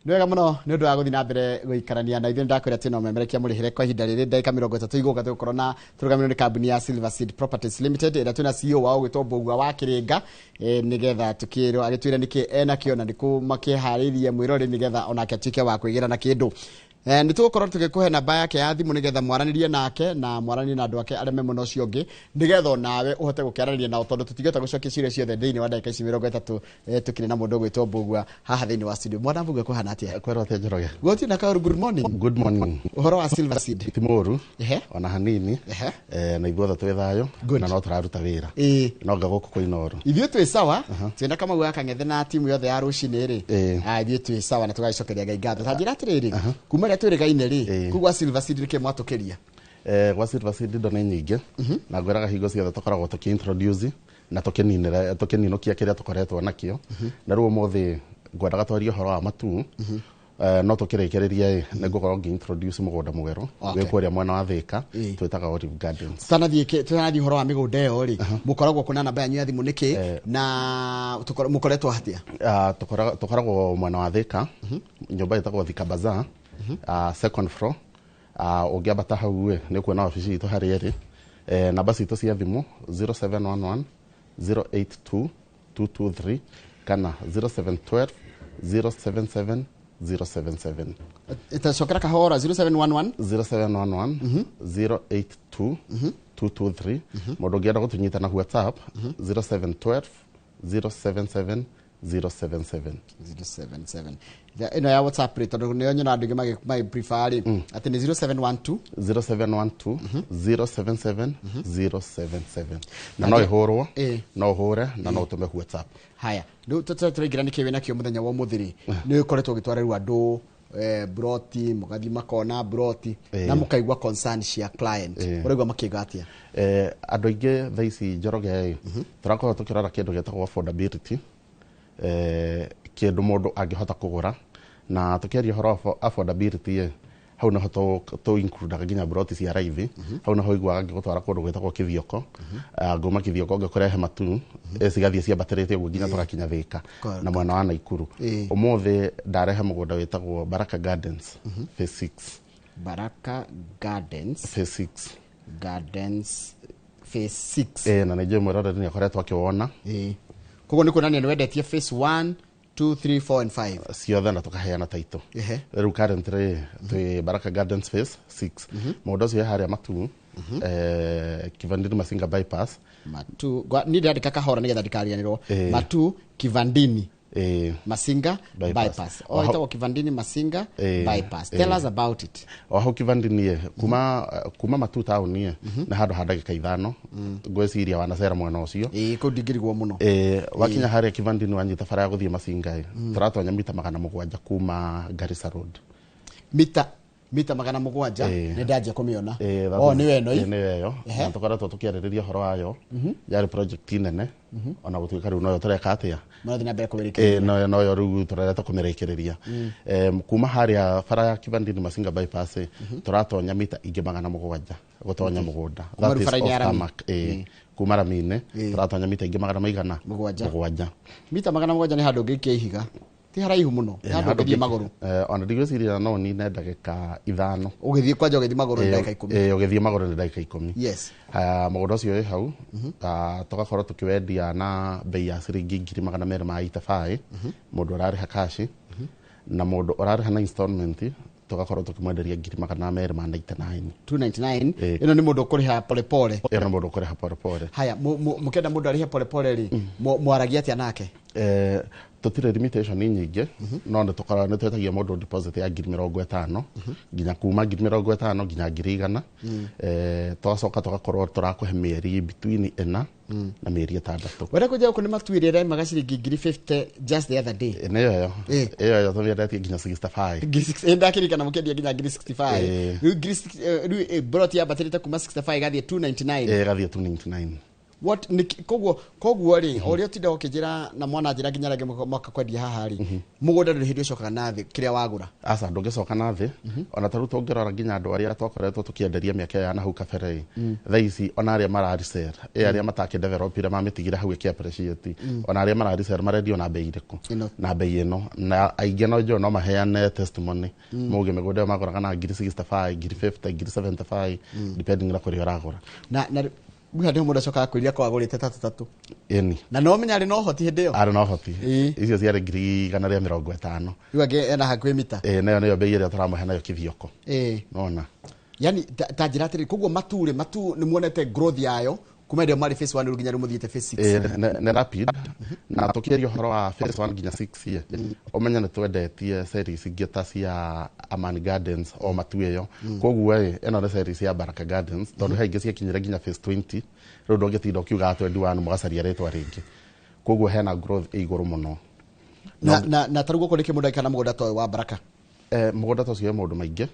Nwega muno ni undu wa guthi na mbere guikarania na ithuĩ ndakwĩra atĩ no memerekia mũrĩhĩre kwa ihinda rĩrĩ ndagĩka 30 igũka tũgũkorwo na tũrũgamĩrĩirwo nĩ kambuni ya Silverseed Properties Limited ĩrĩa twĩna CEO wao gwĩtwo Mbũgua wa Kĩrĩnga nĩgetha tũkĩrwo agĩtwĩra nĩkĩ enakĩo na nĩkũ makĩharĩirie mwĩrore nĩgetha onake atuĩke wa kwĩgĩra na kĩndũ. Nĩtũgũkorwo tũgĩkũhe namba yake ya thimũ nĩgetha mwaranĩrie nake na mwaranĩrie na andũ ake arĩa me mwena ũcio ũngĩ nĩgetha nawe ũhote gũkĩaranĩria nao tondũ tũtingĩhota gũcokia ciũria ciothe thĩinĩ wa ndagĩka ici 30 tũkĩrĩ na mũndũ gwĩtwo Mbũgua haha thĩinĩ wa studio. Mwana Mbũgua kũhana atĩa? Kwĩrwo atĩa Njoroge? Goti na kaũru, good morning. Good morning. Ũhoro wa Silverseed? Ti mũru ona hanini na ithuothe twĩ thayũ na no tũraruta wĩra no nga gũkũ kwĩ Inooro. Ithuĩ twĩ sawa twĩna Kamau wa Kang'ethe na timu yothe ya rũcinĩ rĩ ithuĩ twĩ sawa na tũgacokeria Ngai ngatho. Ta njĩra atĩrĩrĩ kuma rĩa twĩrĩgaine rĩ kugwa Silverseed nĩkĩ mwatũkĩria? Gwa Silverseed ndo nĩ nyingĩ na ngwĩraga hingo ciothe tũkoragwo tũkĩintroduce na tũkĩninũkia kĩrĩa tũkoretwo nakĩo na rĩu ũmũthĩ ngwendaga twarie ũhoro wa matu no tũkĩrĩkĩrĩria nĩngũkorwo ngĩintroduce mũgũnda mwerũ wĩ kũrĩa mwena wa Thĩka twĩtaga Olive Gardens. Tũtanathiĩ ũhoro wa mĩgũnda ĩyo rĩ mũkoragwo kuna namba yanyu ya thimũ nĩkĩ na mũkoretwo hatia? Tũkoragwo mwena wa Thĩka nyũmba ĩtagwo Thika Bazaar second floor. Ũngĩambata hau nĩ kuona wabici itũ harĩa ĩrĩ. Namba citũ cia thimũ 0711 082 223 kana 0712 077 077. Itacokera kahora 0711 082 223. Mũndũ ũngĩenda gũtũnyita na WhatsApp 0712 077 077. Ino ya WhatsApp rate tondũ nĩyo nyona andũ aingĩ magĩ prefer atĩ nĩ 0712 077 077. Na no ihũrwo no ũhũre na no ũtũme WhatsApp. Haya rĩu tũtũraingĩra nĩkĩ wĩna kĩo mũthenya wa ũmũthĩ nĩ ũkoretwo ũgĩtwara rĩu andũ broti mũgathi makona broti na mũkaigua concern cia client ũraigua makĩga atĩa? Andũ aingĩ thaa ici Njoroge tũrakorwo tũkĩrora kĩndũ gĩtagwo affordability, kĩndũ mũndũ angĩhota kũgũra na tũkĩaria ũhoro wa affordability hau naho to include nginya broti cia raithi. Hau naho iguaga ngĩgũtwara kũndũ gwĩtagwo Kĩthioko, nguma Kĩthioko ngĩkũrehe matu cigathiĩ ciambatĩrĩte ũguo nginya tũgakinya Thĩka na mwena wa Naikuru. Ũmũthĩ ndarehe mũgũnda wĩtagwo Baraka Gardens phase 6. Baraka Gardens phase 6. Na nĩnjũĩ mwĩrore nĩ akoretwo akĩwona. Koguo nĩ kuonania nĩ wendetie phase 1 2 3 4 and 5 ciothe na tũkaheana taito. Rĩu currently twĩ Baraka Gardens phase 6. Mũgũnda ũcio harĩa Matu Kivandini Masinga bypass. Matu nĩ ndĩrandĩka kahora nĩgetha ndikariganĩrwo. Matu Kivandini Masinga bypass. Ĩtagwo Kivandini Masinga bypass. Tell us about it. Hau Kivandini kuma Matu town nĩ handũ ha ndagĩka 5 ngwĩciria wanacera mwena ũcio. Kũu ndingĩrigwo mũno. Wakinya harĩa Kivandini wanyita bara ya gũthiĩ Masinga tũratonya mita 700 kuma Garissa Road. Mita 700 nĩ ndanjia kũmĩona. Nĩwe ĩno na tũkoretwo tũkĩarĩrĩria ũhoro wayo yarĩ project nene ona gũtuĩka rĩu noyo tũreka atĩa marathi na mbere kũmĩrĩkĩrĩria. Noyo rĩu tũrereta kũmĩrĩkĩrĩria. Kuma harĩa bara ya Kivandini Masinga bypass tũratonya mita ingĩ 700 gũtonya mũgũnda. That is off tarmac. Kuma Rami-inĩ tũratonya mita ingĩ 700 mita 700 nĩ handũ ngĩikia ihiga ti haraihu mũno handũ ngĩthiĩ magũrũ. Ona ndigwĩciria no nine ndagĩka 5 ũgĩthiĩ kwanja ũgĩthiĩ magũrũ nĩ ndagĩka 10. Ũgĩthiĩ magũrũ nĩ ndagĩka 10. Yes. Mũgũnda ũcio wĩ hau tũgakorwo tũkĩwendia na bei ya ciringi 285 mũndũ ũrarĩha kashi na mũndũ ũrarĩha na installment tugakorwo tukimwenderia 299. 299. Ino ni mundu ukuriha pole pole. Ino mundu ukuriha pole pole. Haya mukenda mundu arihe pole pole ri mwaragia atia nake? Tutire limitation nyingĩ no nĩtũkoragwo nĩtwetagia mũndũ deposit ya 50,000 nginya kuma 50,000 nginya 100,000. Twacoka tugakorwo turakũhe mĩeri between 4 na mĩeri 6. Wenda kũnja gũkũ nĩ matuĩrĩre magaciringi 50 just the other day. Nĩyo tũmĩendetie nginya 65. Ndakĩririkana mũkendia nginya 65. Rĩu broti ya batĩrĩte kuma 65 gathiĩ 299. Gathiĩ 299. what koguo ri oria tinda okijira na mwana njira nginya rage mwaka kwendia haha ri mugunda ri hindi ucokaga na thi kiria wagura asa ndungicoka na thi ona taru tungirora nginya andu aria twakoretwo tukienderia miaka ya na hau kabere thaici ona aria mararisel aria matake develop ira mamitigire hau iki appreciate ona aria mararisel marendio na bei iriku na bei ino na aige no jo no maheane testimony muge migunda maguraga na 65 50 75 depending na kuri uragura na Mwa ndio muda coka kwiria kwa agurite 3 eni na no menya ari no hoti hindi yo ari no hoti icio ciare ngiri kana ria 50 iu age ena hakwe mita nayo nayo bei ria turamuhe nayo kithioko nona yani tajira atiri koguo matu ni muonete growth yayo kuma ndio mari phase 1 nginya ri muthiete phase 6 ne rapid na tukiria horo wa phase 1 nginya 6 ye omenya ne twendetie series ingita cia Amani Gardens o matu eyo koguo eno ne series ya Baraka Gardens tondu haingi cia kinyira nginya phase 20 ro ndo ngetindo kiuga 21 mugacaria retwa ringi koguo hena growth iguru muno na tarugo ko ndike kana mugunda to wa Baraka mugunda to cio mundu maingi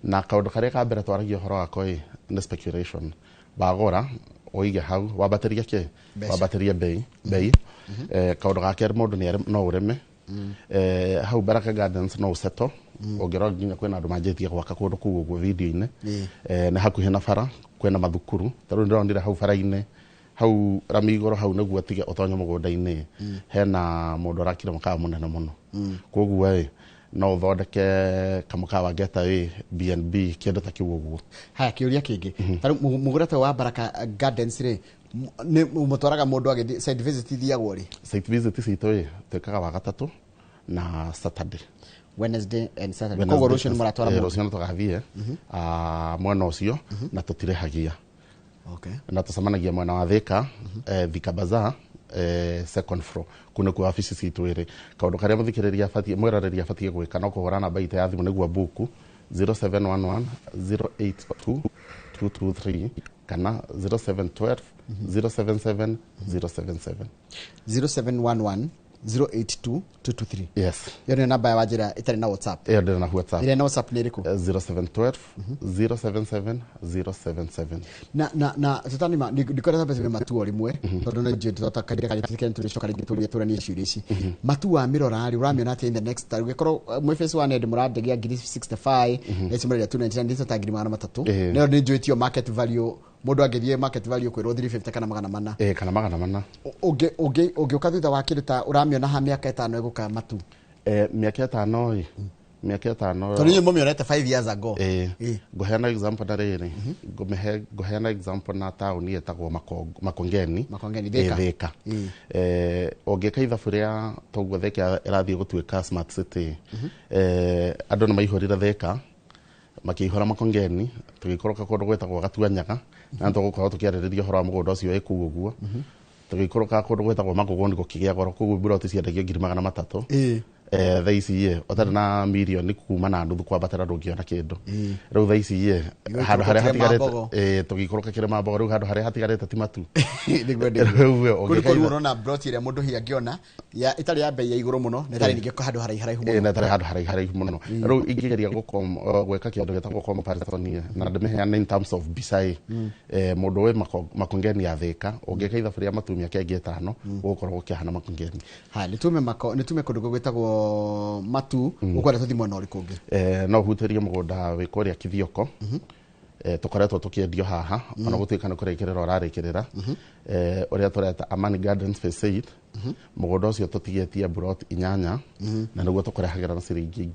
na kaundu karia ka mbere twaragia horo wako ne speculation bagora oige hau wabateria ke wabateria bei kaundu gake mundu ni no ureme hau Baraka Gardens no seto ogero nginya kwena andu manjetie gwaka kundu kuguo video-ine na hakuhi na bara kwena mathukuru taru ndira hau bara-ine hau ramigoro hau naguo tige otonyo mugunda-ine hena mundu arakira makawa munene muno koguo no thondeke kamukawa geta BNB kindu ta kiu uguo haya kiuria kingi taru mugurata wa Baraka Gardens ri ni mutwaraga mundu age site visit thiagwo ri site visit cito twekaga wa gatatu na Saturday Wednesday and Saturday koguo rucio muratwara mundu rucio tugathie mwena ucio na tutirehagia okay na tucemanagia mwena wa Thika Thika Bazaar second floor kuna ku office citu iri kaundu karia muthikiriria fatie mwirareria fatie gwika no kuhura namba ite ya thimu niguo buku 0711 082 223 kana 0712 077 077 0711 082 223 yes yone namba ya wajira itari na WhatsApp ndio na WhatsApp ile na WhatsApp ni riko 0712 077 077 na tutani ma ndikora sababu matu rimwe tondu na je tutakaria kali tikeni tulicoka ringi turani issue ici matu wa mirora ari uramiona ati in the next time gikoro mwe phase 1 ed muradegia 65 esi mura 299 ndito tagiri mana matatu leo ni joitio market value mundu agithie market value kwiro 350 kana magana mana kana magana mana oge ukathutha wa kiruta uramiona ha miaka 5 eguka matu miaka 5 miaka 5 tondu ni mumionete 5 years ago goheana example na riri goheana example na town yetagwo Makongeni Thika ogeka ithabu ria toguo Thika irathie gutuika smart city andu ni maihurira Thika makihora Makongeni tugikoroka kundu gwetagwo Gatuanyaga na tugukorwo tukiaririria horo wa mugunda ucio ekuo guo tugikoroka kundu gwetagwo Magogondi gukigia goro kuguo buroti ciendagio 300 thaici otari na milioni kuma na nuthu kwambatira ndungiona kindu riu thaici handu haria hatigarite tugikoroka kirema mbogo riu handu haria hatigarite ti matu riu urona broti iria mundu hi angiona ya itari ya bei ya iguru muno na itari ningi handu haraihu muno na itari handu haraihu muno riu ingigeria gweka kindu gitagwo comparison na ndimeheana in terms of bisai mundu we Makongeni ya Thika ungika ithabu ria matumia kengi 5 gukorwo ukihana Makongeni ha nitume kundu gwetagwo matu ukwenda tuthi mwena urikungi no hutirie mugunda wikuria kithioko tukoretwo tukiendio haha ona gutuika ni kurekerera urarikirira uria tureta Amani Gardens phase 8 mugunda ucio tutigetie brot 8 na niguo tukurehagira na ciringi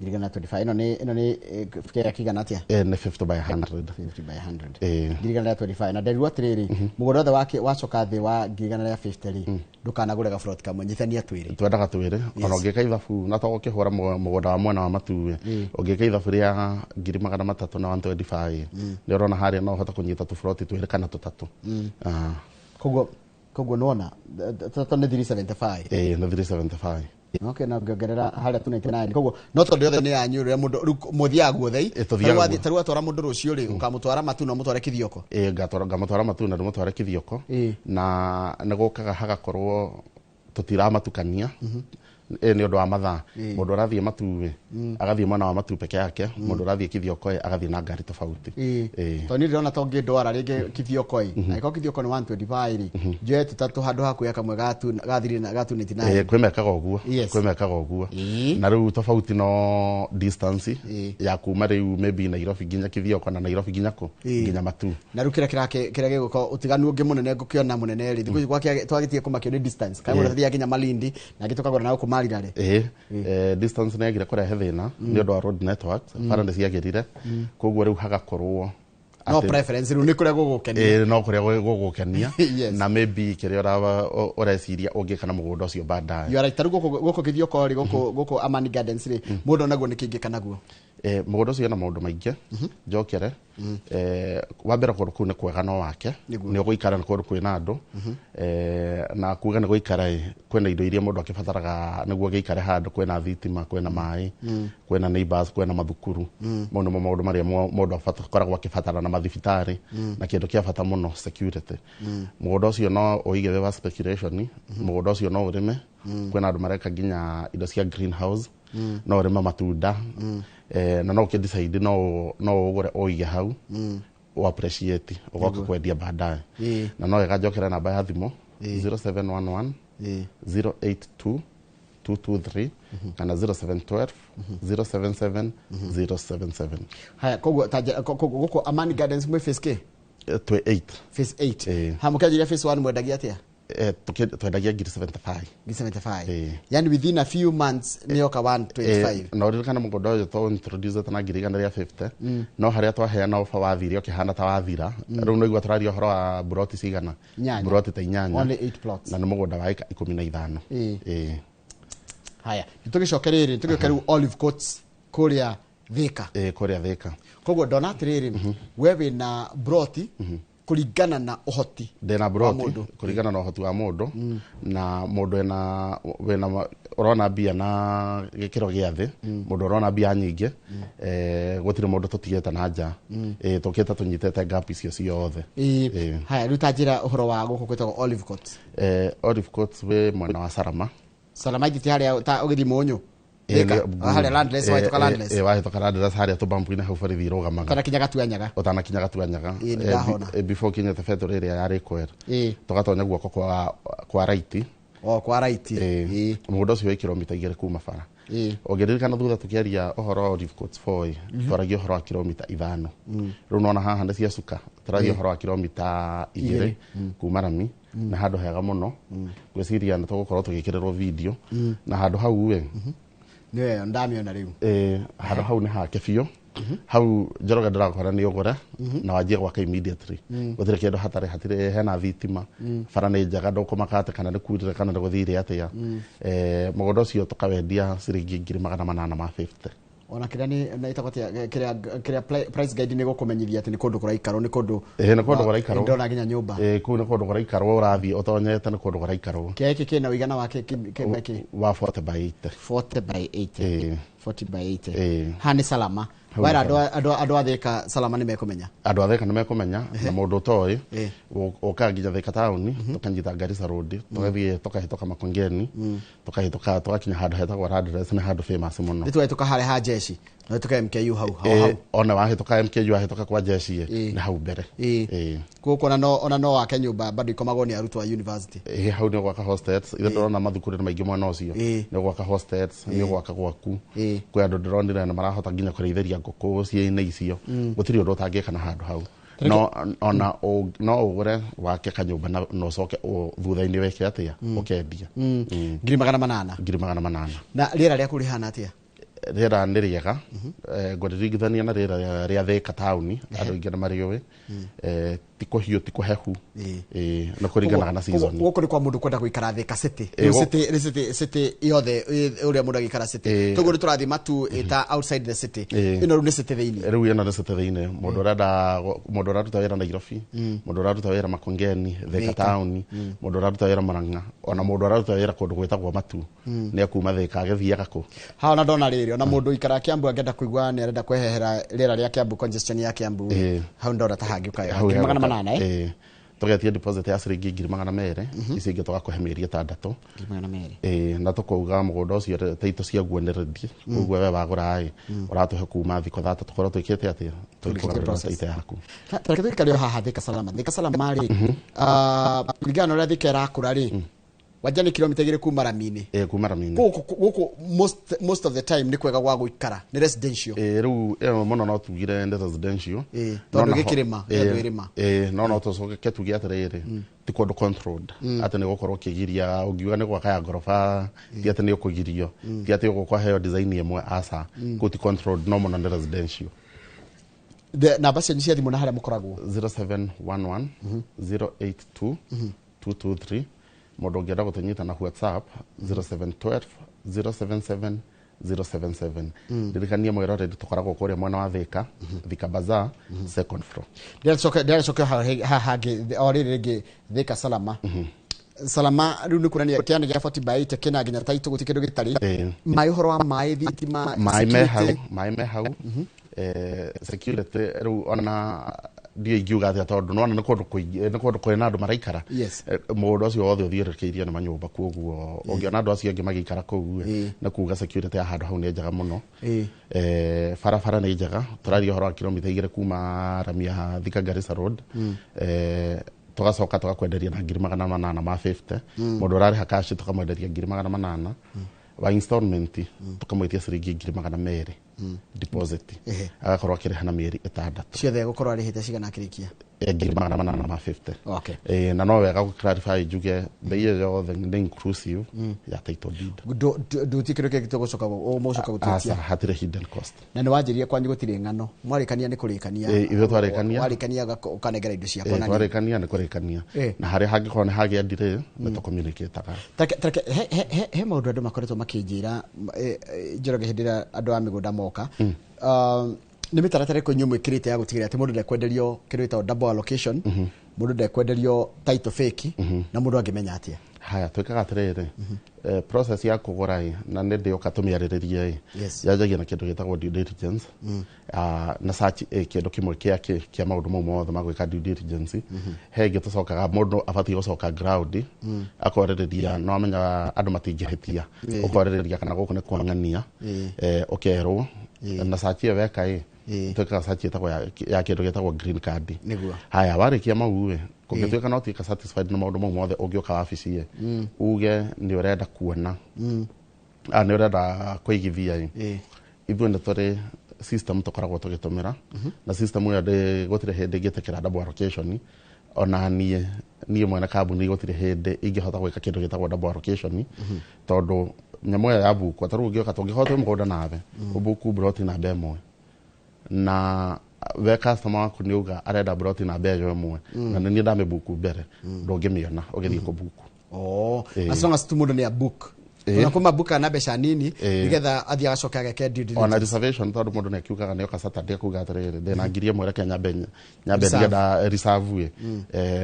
125 ino ni fikira kigana atia ni 50 by 100 girigana ya 25 na nderiwa tiriri mugunda wake wacoka thi wa girigana ya 50 ri ndukanagure ga front kamwe nyithania twiri twendaga twiri ona ungika ithabu na to ukihura mugunda wa mwena wa matuwe ungika ithabu ria 300 na 125 ni urona haria no hota kunyita tu front twiri kana 3 koguo nona toto ni 375 na 375 okay na ngongerera haria 299 koguo no tondu yothe ni yanyu ria mundu muthia guothei tarua twara mundu rucio ri ukamutwara matu no mutware kithioko ngamutwara matu na mutware kithioko na nagukaga hagakorwo tutira matukania nĩ ũndũ wa mathaa mũndũ arathiĩ matu agathiĩ mwena wa matu peke yake mũndũ arathiĩ Kithioko agathiĩ na ngari tofauti to nĩ ndĩrona to ngĩndwara rĩngĩ Kithioko na iko Kithioko nĩ 125 njoe tutatu handũ hakuya kamwe gathiri na gatu 99 kwĩmekaga ũguo na rĩu tofauti no distance ya kuma rĩu maybe Nairobi nginya Kithioko na Nairobi nginya nginya matu na rĩu kĩrĩa gĩgũkorwo ũtiganu ũngĩ mũnene ngũkĩona mũnene rĩ thikũ gwake twagĩtie kũmakio nĩ distance kai mũndũ athiaga nginya Malindi na gĩtũkagwo na kũmarira rĩ distance nĩ agire kũrehe thĩna nĩ ũndũ wa road networks bara nĩ ciagĩrire koguo rĩu hagakorwo no preference rĩu nĩ kũrĩa gũgũkenia no kũrĩa gũgũkenia na maybe kĩrĩa ũreciria ũngĩka na mũgũnda ũcio baadaye you are right gũkũ Kithioko rĩ gũkũ Amani Gardens rĩ mũndũ naguo nĩ kĩngĩka naguo mũgũnda ũcio na maũndũ maingĩ njokere wa mbere kũndũ kũu nĩ kwega no wake nĩ ũgũikara nĩ kũndũ kwĩna andũ na kuga nĩ gũikara kwĩna indo iria mũndũ akĩbataraga nĩguo gĩikare handũ kwĩna thitima kwĩna maĩ kwĩna neighbors kwĩna mathukuru mau nĩmo maũndũ marĩa mũndũ akoragwo akĩbatara na mathibitarĩ na kĩndũ kĩa bata mũno security mũgũnda ũcio no ũige wĩwa speculation mũgũnda ũcio no ũrĩme kwĩna andũ mareka nginya indo cia greenhouse no ũrĩme matunda na no ũkĩdecide no ũgũre ũige hau o appreciate ũgoka kwendia baadaye na no wega njokere namba ya thimũ 0711 082 223 kana 0712 077 077 haya koguo Amani Gardens mwe phase K phase 8 hamũkĩanjĩria phase 1 mwendagia atĩa twendagia ngiri 75 yani within a few months nĩoka 125 no ririkana mũgũnda ũyũ to introduce na ngiri 150 no harĩa twaheana ofa wathire ũkĩhana ta wathira rĩu no igua tũraria ũhoro wa buroti cigana buroti ta 8 only 8 plots na nĩ mũgũnda wa 15 haya nĩtũgĩcoke rĩrĩ tũgĩũka rĩu Olive Courts kũrĩa Thika koguo ndona atĩrĩrĩ we wĩna buroti kuringana na uhoti ndena buroti kuringana na uhoti wa mundu na mundu wena urona bia na gikiro gĩa thĩ mundu urona bia nyingĩ gutire mundu tutigete na nja tukita tunyitete gap icio ciothe haya rutajira uhoro wa guku kwetagwo Olive Courts Olive Courts we mwena wa Salama ithiti harĩa ta ũgĩthi mũnyo harĩa landless wahĩtũka landless wahĩtũka landless harĩa tũbambu-inĩ hau barithi irũgamaga ũtanakinya Gatuanyaga before kinyete fetho ĩrĩa yarĩ kwera tũgatonya guoko kwa right mũgũnda ũcio wĩ kilomita 2 kuma bara ũngĩririkana thutha tũkĩaria ũhoro wa Olive Courts 4 twaragia ũhoro wa kilomita 5 rĩu nona haha nĩ cia cuka tũragia ũhoro wa kilomita 2 kuma Rami na handũ hega mũno gwĩciria nĩ tũgũkorwo tũgĩkĩrĩrwo video na handũ hau nĩwe ndamĩona rĩu handũ hau nĩ hake biũ hau Njoroge ndĩrakora nĩ ũgũre na wanjie gwaka immediately gũtirĩ kĩndũ hatarĩ hena thitima bara nĩ njega ndũkũmaka atĩ kana nĩ kurire kana nĩ gũthire atĩa mũgũnda ũcio tũkawendia ciringi 850 ona kĩrĩa nĩ itakotia kĩrĩa price guide nĩ gũkũmenyithia atĩ nĩ kũndũ kũraikarwo nĩ kũndũ nĩ kũndũ kũraikarwo ndona nginya nyũmba kũu nĩ kũndũ kũraikarwo ũrathiĩ ũtonyete nĩ kũndũ kũraikarwo kĩake kĩna ũigana wake wa 40 by 80 ha nĩ Salama wera andũ a Thika Salama nĩ mekũmenya na mũndũ ũtoĩ ũka nginya Thika town tũkanyita Garissa road tũgathiĩ tũkahĩtũka Makongeni tũkahĩtũka tũgakinya handũ hetagwo Landless nĩ handũ famous mũno nĩtũhĩtũka harĩa ha jeshi na tuka MKU hau ona wahĩtũka MKU wahĩtũka kwa jeshi nĩ hau mbere gũkũ ona no wake nyũmba bado ikomagwo nĩ arutwo a university hau nĩ gwaka hostels ithe ndĩrona mathukuru nĩ maingĩ mwena ũcio nĩ gwaka hostels nĩ gwaka gwaku kwĩ andũ ndĩronire na marahota nginya kũrĩithĩria ngũkũ ciĩ-inĩ icio gũtirĩ ũndũ ũtangĩka na handũ hau no ũgũre wake kanyũmba na ũcoke thutha-inĩ weke atĩa ũkendia 800 na rĩera rĩaku rĩhana atĩa rĩera nĩ rĩega ngũririgithania na rĩera rĩa Thika town andũ aingĩ nĩ marĩũĩ ti kũhiũ ti kũhehu na kũringanaga na season gũkũ nĩ kwa mũndũ kwenda gũikara Thika city city yothe ũrĩa mũndũ agĩikara city toguo nĩ tũrathiĩ matu ta outside the city ĩno rĩu nĩ city thĩinĩ rĩu ĩno nĩ city thĩinĩ mũndũ ũraruta wĩra Nairobi mũndũ ũraruta wĩra Makongeni Thika town mũndũ ũraruta wĩra Murang'a ona mũndũ ũraruta wĩra kũndũ gwĩtagwo Matu nĩ akuma Thika agĩthiaga kũ ha ona ndona rĩrĩ ona mũndũ ikara Kiambu angĩenda kũigua nĩ arenda kwehera rĩera rĩa Kiambu congestion ya Kiambu hau ndora ta hangĩ ũkayo tugetie deposit ya ciringi 200,000 ici ingĩ tũgakũhe mĩeri 6 na tũkauga mũgũnda ũcio taito ciaguo nĩ ready koguo we wagũra ũratũhe kuma thikũ 3 tũkorwo twĩkĩte atĩa tũkũgarũra taito yaku. Tareke twĩkare haha Thika Salama rĩ kũringana na ũrĩa Thika ĩrakũra rĩ wanja nĩ kilomita 2 kuma Rami-inĩ. Kuma Rami-inĩ gũkũ most of the time nĩ kwega gwa gũikara nĩ residential. Rĩu mũno no tugire nĩ residential tondũ gĩkĩrĩma ĩrĩma no tũcoke tuge atĩrĩrĩ ti kũndũ controlled atĩ nĩ gũkorwo ũkĩgiria ũngiuga nĩ gwaka ya ngoroba ti atĩ nĩ ũkũgirio ti atĩ ũgũkwa heo design ĩmwe aca kũ ti controlled no mũno nĩ residential. Namba cianyu cia thimũ na harĩa mũkoragwo 0711 082 223 mũndũ ũngĩenda gũtũnyita na WhatsApp 0712 077 077. Ndirikania mwĩrore tũkoragwo kũrĩa mwena wa Thika Bazaar second floor. Ndĩracoka haha o rĩrĩ rĩngĩ Thika Salama. Salama rĩu nĩ kuonania kĩana gĩa 40 by 8 kĩna nginya taito gũtirĩ kĩndũ gĩtarĩ. Maĩ ũhoro wa maĩ thitima maĩ me hau security rĩu ona ndiye ingiuga atĩa tondũ nona nĩ kũndũ kwĩna andũ maraikara mũndũ ũcio wothe ũthiũrũrũkĩirie nĩ manyũmba koguo ũngĩona andũ acio angĩ magĩikara kũu na kuuga security ya handũ hau nĩ njega mũno. Barabara nĩ njega tũraria ũhoro wa kilomita 2 kuma Ramia Thika Garissa Road tugacoka tugakwenderia na 850 mũndũ ũrarĩha cash tukamwenderia 800 wa installment tukamwetia ciringi 200 deposit agakorwo akĩrĩha na mĩeri 6 ciothe gũkorwo arĩhĩte cigana akĩrĩkia 850. Na no wega gũ clarify njuge bei yothe nĩ inclusive ya title deed nduti kĩndũ kĩngĩ tũgũcoka mũcoka gũtuĩkia hatirĩ hidden cost. Na nĩ wanjĩrĩria kwanyu gũtirĩ ng'ano mwarĩkania nĩ kũrĩkania ithuĩ twarĩkania warĩkania ũkanengera indo ciakwa na twarĩkania nĩ kũrĩkania na harĩa hangĩkorwo nĩ hagĩa delay nĩ tũcommunicataga. He maũndũ andũ makoretwo makĩnjĩra Njoroge hĩndĩ ĩrĩa andũ a mĩgũnda moka nĩ mĩtaratara ĩrĩkũ inyuĩ mwĩkĩrĩte ya gũtigĩrĩra atĩ mũndũ ndekwenderio kĩndũ gĩtagwo double allocation mũndũ ndekwenderio title fake na mũndũ angĩmenya atĩa? Haya twĩkaga atĩrĩrĩ process ya kũgũra na nĩ ndĩoka tũmĩarĩrĩrie yanjagia na kĩndũ gĩtagwo due diligence na search kĩndũ kĩmwe kĩa maũndũ mau mothe ma gwĩka due diligence. He ĩngĩ tũcokaga mũndũ abatiĩ gũcoka ground akorĩrĩria no amenya andũ matingĩhĩtia ũkorĩrĩria kana gũkũ nĩ kuang'ania ũkerwo na search ĩyo weka twĩkaga search ĩtagwo ya kĩndũ gĩtagwo green card. Haya warĩkia mau kũngĩtuĩka no tuĩka satisfied na maũndũ mau mothe ũngĩũka wabici uge nĩ ũrenda kuona nĩ ũrenda kũigithia ithuĩ nĩ tũrĩ system tũkoragwo tũgĩtũmĩra na system ĩyo gũtirĩ hĩndĩ ĩngĩtĩkĩra double allocation ona niĩ mwene kambuni gũtirĩ hĩndĩ ingĩhota gwĩka kĩndũ gĩtagwo double allocation tondũ nyamũ ĩyo ya buku atarũ ũngĩoka tũngĩhota mũgũnda nawe ũbuku broti na mbe ĩmwe na we customer waku nĩ uga arenda broti na mbe ĩmwe na nĩ ndamĩbuku mbere ndũngĩmĩona ũgĩthiĩ kũbuku. As long as tu mũndũ nĩ a book na kuma buka na mbeca nini nigetha athii agacoka ageke due diligence ona reservation tondũ mũndũ nĩ akiugaga nĩ oka Saturday kuga atĩrĩrĩ ndĩna ngiri ĩmwe reke nyambe ngĩenda reserve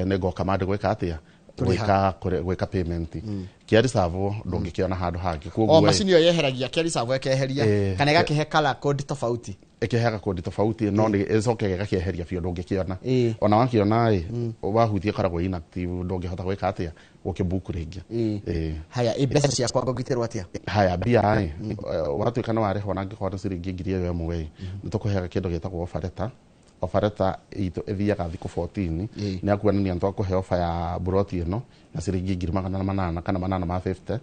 nĩ ngoka mande gwĩka atĩa gwĩka payment kĩa reserve ndũngĩkĩona handũ hangĩ koguo macini ĩyo yeheragia kĩa reserve ĩkeheria kana ĩgakĩhe color code tofauti ĩkĩheaga code tofauti no nĩ ĩcoke ĩgakĩeheria biũ ndũngĩkĩona ona wakĩona wahutia koragwo inactive ndũngĩhota gwĩka atĩa gũkĩbuku rĩngĩ. Haya mbeca ciakwa ngũgitĩrwo atĩa? Haya mbia watuĩka nĩ warĩhwo na angĩkorwo nĩ ciringi 1,000 nĩ tũkũheaga kĩndũ gĩtagwo offer letter. Offer letter itũ ĩthiaga thikũ 14 nĩ akuonania nĩ twakũhe offer ya broti ĩno na ciringi 800 kana 850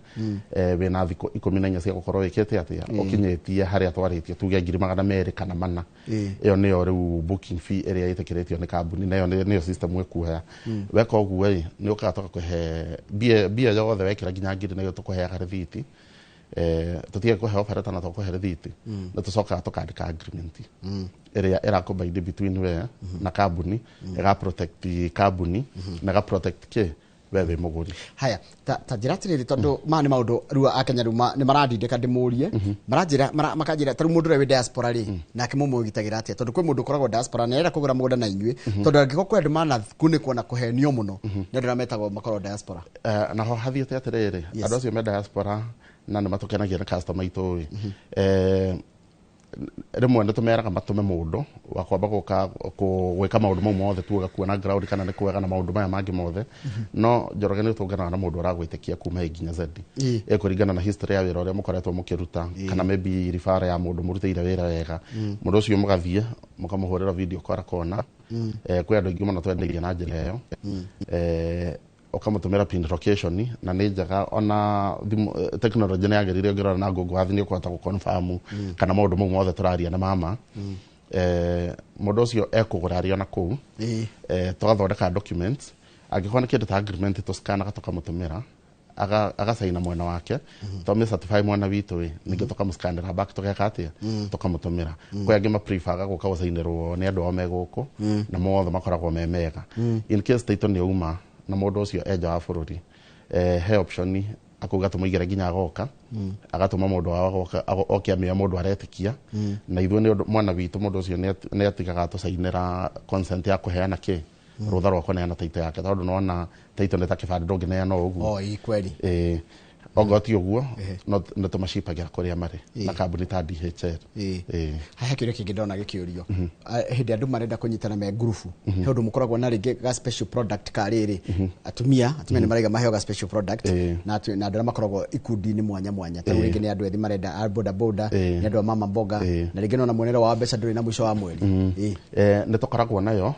wĩna thikũ 14 cia gũkorwo wĩkĩte atĩa ũkinyĩtie harĩa twarĩtie tuge 200 kana 400 ĩyo nĩyo rĩu booking fee ĩrĩa ĩtĩkĩrĩtio nĩ kambuni na nĩyo system ĩkuoya weka ũguo nĩ ũkaga tũgakũhe mbia yothe wekĩra nginya ngiri nĩyo tũkũheaga rĩthiti tũtige kũhe offer letter na tũkũhe rĩthiti na tũcokaga tũkandĩka agreement ĩrĩa ĩrakũbind between we na kambuni ĩga protect kambuni na ga protect wewe mũgũri. Haya ta njĩra atĩrĩrĩ tondũ ma nĩ maũndũ rĩu akenya rĩu nĩ marandindĩka ndĩmũrie maranjĩra makanjĩra tarĩu mũndũ ũrĩa wĩ diaspora rĩ nake mũmũgitagĩra atĩa tondũ kwĩ mũndũ ũkoragwo diaspora na arenda kũgũra mũgũnda na inyuĩ tondũ angĩkorwo kwĩ andũ manakunĩkwo na kũhenio mũno nĩ andũ arĩa metagwo makorwo diaspora. Naho hathiĩte atĩrĩrĩ andũ acio me diaspora na nĩ matũkenagia na customer itũ rimwe nä tå meraga matå me må ndå wa kwamba gwä ka maå ndå mau mothe tuoga kuona ground kana nä kwega na maå ndå maya mangä mothe no Njoroge nä tå nganaga na må ndå å ragwä tä kia kuma nginya zedi kå ringana na history ya wä ra å rä a må koretwo må kä ruta kana maybe ribara ya må ndå må rutä ire wä ra wega må ndå å cio må gathiä må kamå hå rä ra video kora kona kwä andå aingä må no twendeirie na njä ra ä yo ukamutumira pin location na nä njega ona teknolojia nä yagärire ngä rora na Google Earth nä å kåhota gå confirm kana maå ndå mau mothe tå raria nä mama må ndå å cio ekå gå raria ona kå u tå gathondeka documents angä korwo nä kä ndå ta agreement tå scanaga tå kamå tå mä ra agacaina mwena wake tå certify mwana witå nä ngä tå kamå scanera back tå geka atä tå kamå tå mä ra kwä angä maprefaga gå ka gå cainä rwo nä andå ao me gå kå na mothe makoragwo me mega in case taitå nä uma na må ndå å cio enja wa bå rå ri he option akauga tå må igä re nginya agoka agatå ma må ndå wao okä amä må ndå aretä kia na ithuä nä mwana witå må ndå å cio nä atigaga tå cainä ra consent ya kå heana kä rå tha rwa kå neana taito yake tondå nona taito nä ta kä bandä ndå ngä neana å guo ongo ti å guo nä tå macipagä ra kå rä a marä na kambuni ta DHL haha kä kä ngä ndona gä kä å rio hä ndä andå marenda kå nyitana me ngurubu he å ndå må koragwo na rä ngä ga special product ka rä rä atumia nä maraiga maheo ga special product na andå arä a makoragwo ikundi-inä mwanya mwanya ta rä ngä nä andå ethĩ marenda boda boda nä andå a mama mboga na rä ngä nona muonere wa mbeca ndå rä na mũico wa mweri nä tå koragwo nayo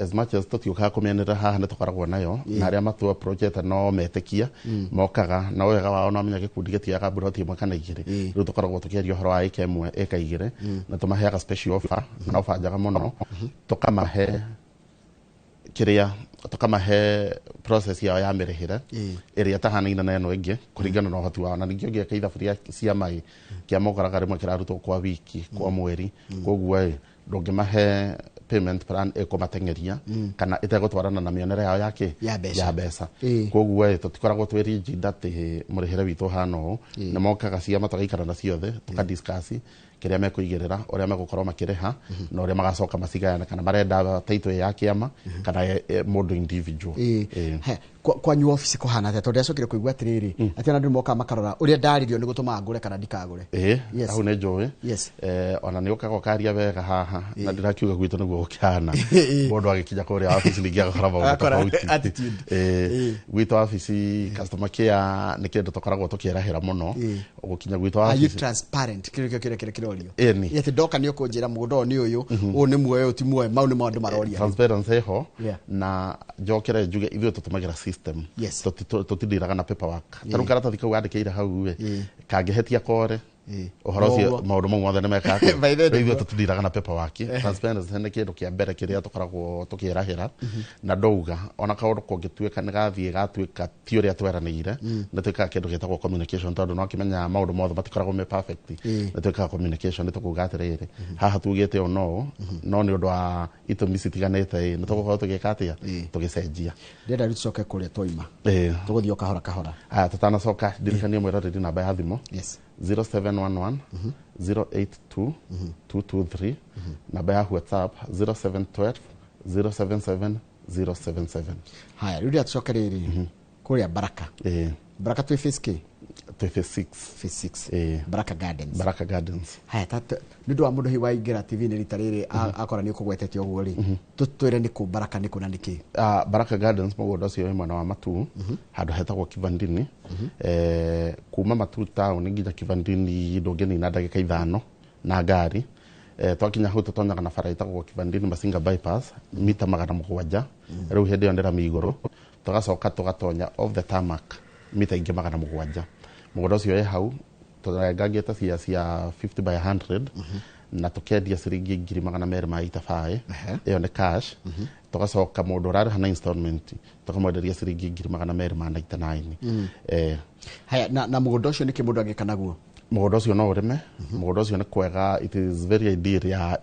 as much as tå tiåkaga kå mä anä rä ra haha nä tå koragwo nayo na arä a matå project no metä kia mokaga na wega wao no menya gä kundi gä tiaga mburoti ĩmwe kana igä rä rä u tå koragwo tå kä aria å horo wa ĩka ĩmwe ĩka igä rä na tå maheaga special offer na offer njega må no tå kamahe kä rä a tå kamahe process yao ya mä rä hä re ä rä a tahanaine na ä no ä ngä kå ringana na å hoti wao na ningä å ngä eka ithabu cia maä kä a mokoraga rä mwe kä rarutwo kwa wiki kwa mweri koguo ndå ngä mahe payment plan eko matengeria kana itegå twarana na mĩonere yao yake ya mbeca koguo tũtikoragwo twĩ rigid atĩ mũrĩhĩre witũ hana ũũ nĩ mokaga ciama tũgaikara na ciothe tũkadiscuss kĩrĩa mekũigĩrĩra ũrĩa megũkorwo makĩrĩha na ũrĩa magacoka macigayane kana marenda taitũ ya kĩama kana mũndũ individual kwanyu office kũhana atĩa tondũ acokire kũigua atĩrĩrĩ atĩ ona andũ mokaga makarora ũrĩa ndaririo nĩ gũtũmaga ngũre kana ndikagũre hau nĩ njũĩ ona nĩ ũkaga ũkaria wega haha na ndĩrakiuga gwitũ nĩguo gũkĩhana mũndũ agĩkinya kũrĩa wabici ningĩ agakora maũndũ tofauti gwitũ wabici customer care nĩ kĩndũ tũkoragwo tũkĩerahĩra mũno gũkinya gwitũ wabici transparent kĩrĩa kĩrorio atĩ ndoka nĩ ũkũnjĩra mũgũnda ũyũ nĩ ũyũ ũũ nĩ muoyo ti muoyo mau nĩ maũndũ maroria transparency ho na njokere njuge ithuĩ tũtũmagĩra system tũtindĩraga na paperwork tarĩu karatathi kau gandĩkĩire hau kangĩhetia kore ũhoro ũcio maũndũ mau mothe nĩ mekaga ithuĩ tũtindĩraga na paperwork transparency nĩ kĩndũ kĩa mbere kĩrĩa tũkoragwo tũkĩerahĩra na ndauga ona kaũndũ kũngĩtuĩka nĩ gathiĩ gatuĩka ti ũrĩa tweranĩire nĩ twĩkaga kĩndũ gĩtagwo communication tondũ no kĩmenya maũndũ mothe matikoragwo me perfect nĩ twĩkaga communication nĩ tũkuga atĩrĩrĩ haha tugĩte ũũ no nĩ ũndũ wa itũmi citiganĩte nĩ tũgũkorwo tũgĩka atĩa tũgĩcenjia ndĩrenda rĩu tũcoke kũrĩa twaima tũgũthiĩ o kahora kahora tũtanacoka ndirikania mwĩroreri namba ya thimũ 0711 082 223 namba ya WhatsApp 0712 077 077 haya rĩu tũcoke rĩrĩ kũrĩa Baraka Baraka twĩ phase K twĩ phase 6 Baraka Gardens haya nĩ ũndũ wa mũndũ waingĩra TV-inĩ rita rĩrĩ akora nĩ ũkũgwetete ũguo rĩ tũtwĩre nĩ kũ Baraka nĩ kũ na nĩkĩ Baraka Gardens mũgũnda ũcio wĩ mwena wa Matu handũ hetagwo Kivandini kuma Matu town nginya Kivandini ndũngĩnina ndagĩka 5 na ngari twakinya hau tũtonyaga na bara ĩtagwo Kivandini Masinga bypass mita 700 rĩu hĩndĩ ĩyo ndĩrami igũrũ tũgacoka tũgatonya off the tarmac mita ingĩ 700 mũgũnda ũcio wĩ hau tũrengangĩte cia 50 by 100 na tũkendia ciringi 200,000 ma itabaĩ ĩyo nĩ cash tũgacoka mũndũ ũrarĩha na installment tũkamwenderia ciringi 200,000 ma 99 haya na mũgũnda ũcio nĩkĩ mũndũ agĩka naguo mũgũnda ũcio no ũrĩme mũgũnda ũcio nĩ kwega it is very ideal ya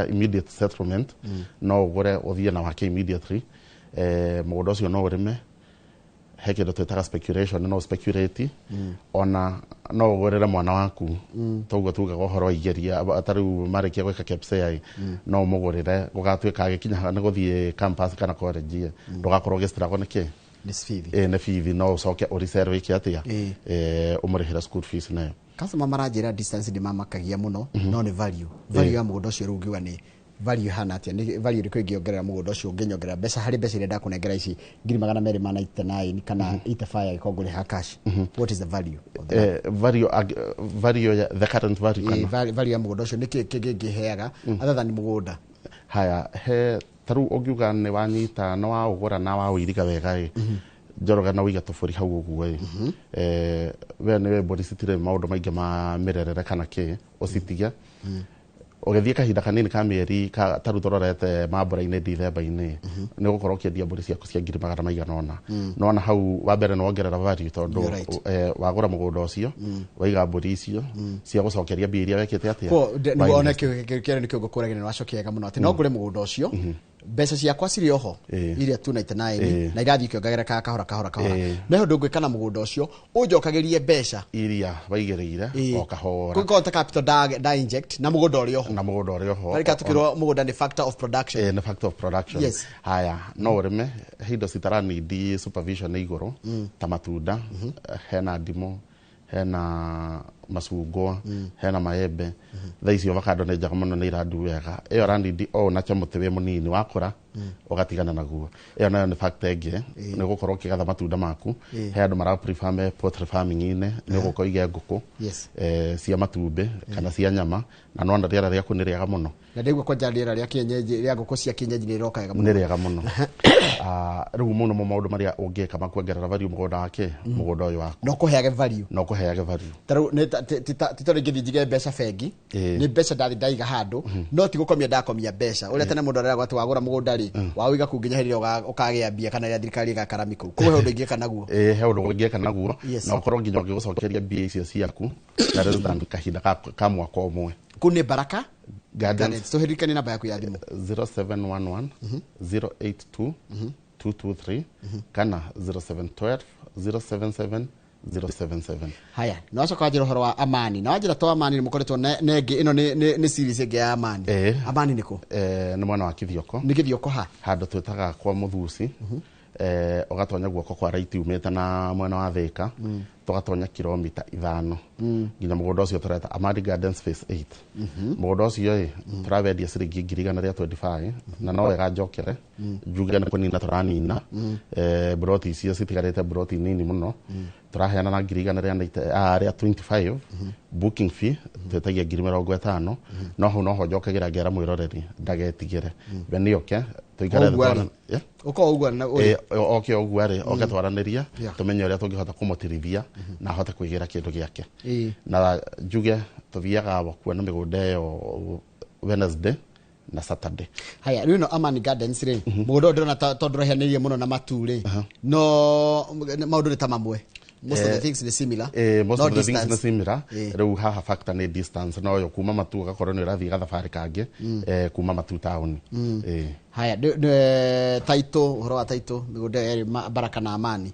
immediate settlement no ũgũre ũthiĩ na wake immediately mũgũnda ũcio no ũrĩme he kĩndũ twĩtaga speculation no speculate ona no ũgũrĩre mwana waku toguo tugaga ũhoro igeria tarĩu marĩkia gwĩka KPSEA no ũmũgũrĩre gũgatuĩka agĩkinya nĩ gũthiĩ campus kana college ndũgakorwo ũgĩcitiragwo nĩ bithi no ũcoke ũricere wĩke atĩa ũmũrĩhĩre school fees nayo customer maranjira distance ndi mamakagia muno no ni value ya mũgũnda ũcio rĩu ngiuga ni value hana atia ni value ĩrĩkũ ĩngĩongerera mũgũnda ũcio ũngĩnyongerera mbeca harĩ mbeca iria ndakunengera ici 299 kana 85 ikongore ha cash. What is the value of the value the current value kana value ya mũgũnda ũcio niki kĩngĩheaga other than mũgũnda? Haya he taru ũngiuga nĩ wanyita no wa ũgũra na wa ũiriga wega Njoroge na wiga tofori hau uguo we nĩ mbũri citire maũndũ maingĩ ma mĩrerere kana kĩ ũcitigia ũgĩthiĩ kahinda kanini ka mĩeri taru tororete mambũra-inĩ Dithemba-inĩ nĩ gũkorwo ũkĩendia mbũri ciaku cia 200,000 no na hau wa mbere nĩ wongerera value tondũ wagũra mũgũnda ũcio waiga mbũri icio cia gũcokeria mbia iria wekĩte atĩa nĩ wona kĩrĩa nĩkĩo ngũkũragĩra nĩ wacokia wega mũno atĩ no ngũre mũgũnda ũcio mbeca ciakwa cirĩ oho iria 299 na irathiĩ ikĩongagĩrĩra kahora no ndũ ngwĩka na mũgũnda ũcio ũnjokagĩrie mbeca iria waigĩrĩire o kahora kũngĩkorwo capital da inject na mũgũnda ũrĩ oho harika tukirwo mũgũnda nĩ factor of production nĩ factor of production haya no ũrĩme hindo citaranidi supervision nĩ igũrũ ta matunda hena ndimũ hena macungwa hena maembe thaa icio avocado nĩ njega mũno nĩ irandu wega ĩyo randindi na chamũtĩ wĩ mũnini wakũra ũgatigana naguo ĩyo nayo nĩ factor ĩngĩ nĩ gũkorwo ũkĩgatha matunda maku he andũ mara prefer poultry farming-inĩ nĩ gũkorwo ige ngũkũ cia matumbĩ kana cia nyama na no na rĩera rĩaku nĩ rĩega mũno na ndĩgua kwanja rĩera rĩa kienyeji rĩa ngũkũ cia kienyeji nĩ roka nĩ rĩega mũno rĩu mũno maũndũ marĩa ũngĩka makuongerera value mũgũnda wake mũgũnda ũyũ waku no kũheage value tarũ titore ngĩthi njige mbeca bengi nĩ mbeca ndathi ndaiga handũ no ti gũkomia ndakomia mbeca ũrĩa tene mũndũ areragwo atĩ wagũra mũgũnda rĩ wauiga kũ nginya hĩrĩa ũkagĩa mbia kana rĩa thirikari ĩgakara mikũ kũhe ũndũ ingĩka naguo he ũndũ ũngĩka naguo na ũkorwo nginya ũgĩgũcokeria mbia icio ciaku na rĩu thandũ kahinda ka mwaka ũmwe kũ nĩ Baraka Gardens tũhĩrĩkanie namba yaku ya thimũ 0711 082 223 kana 0712 077 077. Haya, no acoka njira horo wa Amani. Na wajira to Amani mukoretwo nenge ino ni series ege ya Amani. Amani niko? Ni mwana wa Kithioko. Ni Kithioko ha? Handu twitaga kwa Muthusi. Ugatonya guoko kwa right umete na mwena wa Thika. Tugatonya kilomita 5. Nginya mugunda ucio tureta Amani Gardens phase 8. Mugunda ucio turavendia ciringi 125 na no wega njokere. Njuge na kunina turanina. Broti icio citigarete broti nini muno. Turaheana na 125 booking fee twetagia 50,000 no ho njokagira ngera mwiroreri ndagetigire benioke tuigare thwana uko ugwa na oke ogware ogatwaraniria tumenye uria tungihota kumutirithia na hote kuigira kindu giake na njuge tuthiaga kuona migunda yo Wednesday na Saturday. Haya riu no Amani Gardens ri mugondo ndona tondu rehaniriye muno na mature no maundu ni tamamwe. Most of the things are similar. Most of the things are similar. Riu haha factor ni distance no yo kuma matu gakorwo ni rathi gathabari kangi kuma matu town. Haya title horo wa title migunda eri Baraka na Amani.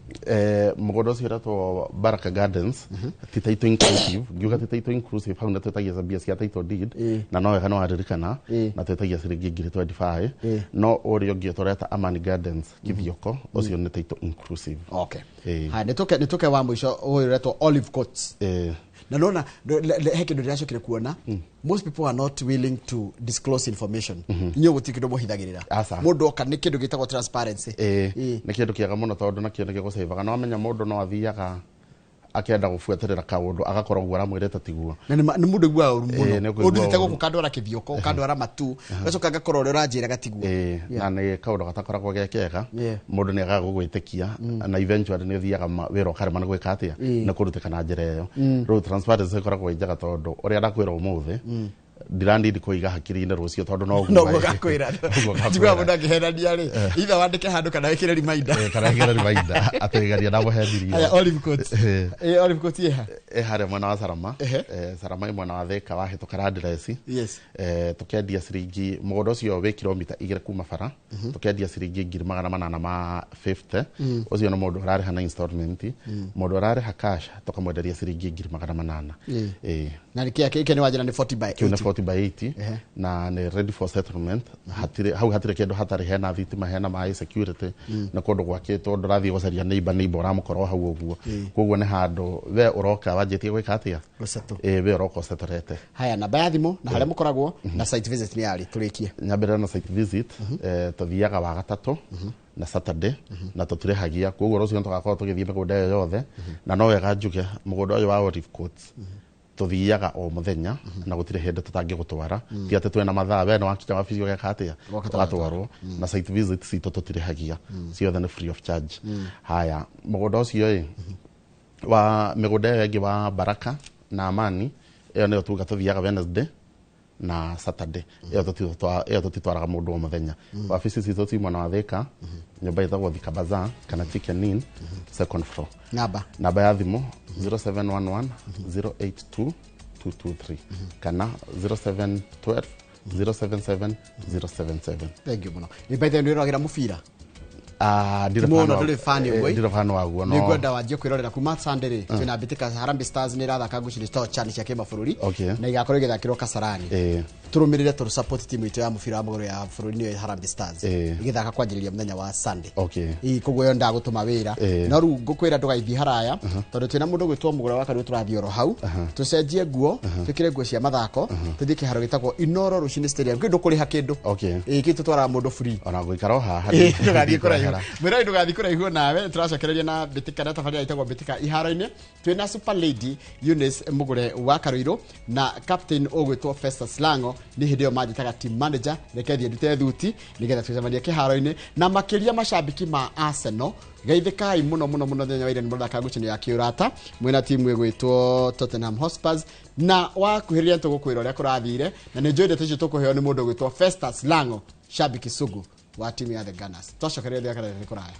Mugondo cio ratwo Baraka Gardens ti title inclusive ngiuga ti title inclusive hau na twetagia zabia cia title deed na no wega no aririkana na twetagia ciringi 25 no uri ungi tureta Amani Gardens Kithioko ucio ni title inclusive. Okay. Haya nitoke wa mwisho uyu retwo Olive Courts. Na nona heke ndo ndĩracokire kuona most people are not willing to disclose information. Nyo gutikindo mohithagirira. Mundu oka ni kindu gitagwo transparency. Ni kindu kiaga muno tondu na kindu gigucaivaga no amenya mundu no athiaga akenda gubueterera kaundu agakorwo gwara mwireta tiguo na ni mundu gwa muno undu titego kukandwara Kithioko ukandwara matu gacoka gakorwo uranjira gatiguo na ni kaundu gatakoragwo gekega mundu ni agaga gwitikia na eventually ni thiaga wira karema na gwika atia na kurutika na njira iyo ro transparency ikoragwo njega tondu uria ndakwira umuthi ndirandi kuiga hakiri-inĩ rũcio tondu no gakwira njigwa mundu angĩhenania ri itha wandike handu kana wikire reminder kana wikire reminder ategaria na muhendirio. Aya Olive Courts Olive Courts yeha hare mwana wa Sarama Sarama mwana wa Thika wahĩtũka address tukendia ciringi mũgũnda ũcio wĩ kilomita 2 kuma bara tukendia ciringi 850 ũcio no mũndũ ũrarĩha na installment mũndũ ũrarĩha cash tukamwenderia ciringi 800 na nikia kike ni wajira ni 40 by 80 40 by 80 na nä ready for settlement hau hatirä kä ndå hatarä hena thitima hena maä security na kå ndå gwakä two ndå rathiä gå caria neighbor å ramå korwo hau å guo koguo nä handå we å roka wanjä tie gwä ka atä a we å roka å cetorete. Haya, namba ya thimå na harä a må koragwo na site visit nä yarä tå rä kie nyambä na site visit tå thiaga wa gatatå na Saturday na tå tirä hagia koguo rå cio tå gakorwo tå gä thiä mä gå nda ä yo yothe na no wega njuge må gå nda å yå wa Olive Coats tå thiaga o må thenya na gå tirä hä ndä tå tangä gå twara ti atä twena mathaa we nä wakinya wabici å geka atä a tå gatwarwo na site visit citå tå tirä hagia ciothe nä free of charge. Haya, må gå nda å cio wa mä gå nda ä yo ĩngĩ wa Baraka na Amani ä yo nä yo tuga tå thiaga Wednesday na Saturday ä yo tå titwaraga må ndå o må thenya. Wabici citå ci mwena wa Thika nyå ĩtagwo Thika Bazaar kana Chicken Inn second floor. Namba ya thimå 0711 082 223 kana 0712 077 077. Thank you muno. Ni baithe nä rogera må bira ndirä fan waguo no ngwenda wanjie kwirorera kuma Sunday ri twina mbitika Harambee Stars ni rathaka ngucini store chani cia kimabũrũri na igakorwo igithakirwo Kasarani turumirire tu support timu itu ya mubira wa maguru ya bũrũri ni Harambee Stars igithaka kwanjĩrĩria mũthenya wa Sunday koguo yo ndagũtũma wĩra no rĩu ngũkwĩra ndũgaithie haraya tondũ twina mũndũ gwĩtwo mũgũra wa kanũ tũrathiĩ oro hau tũcenjie nguo twĩkĩre nguo cia mathako tũthiĩ kĩharo gĩtagwo Inoro Rushini Stadium kĩndũ kũrĩha kĩndũ kĩ tũtwaraga mũndũ free ona ngũikara haha ndũgathiĩ kũraihu mwĩra ndũgathiĩ kũraihu nawe tũracokereria na mbitika na tabarĩra itagwo mbitika iharo-inĩ twĩna Super Lady Eunice Mugure wa Karuiro na captain ũgwĩtwo Festus Lango nĩ hĩndĩ ĩyo manjĩtaga team manager reke thiĩ ndute thuti nĩgetha tũcemanie kĩharo-inĩ na makĩria macambĩki ma Arsenal geithĩkai mũno mũno mũno thenya wa ira nĩ mũthaka ngucanio ya kĩũrata mwĩna timu ĩgwĩtwo Tottenham Hotspurs na wakuhĩrĩria tũgũkwĩra ũrĩa kũrathire na nĩ njũĩ ndeto icio tũkũheo nĩ mũndũ ũgwĩtwo Festus Lango shabiki sugu wa timu ya The Gunners. Twacokereria thĩa kana nĩ kũraya.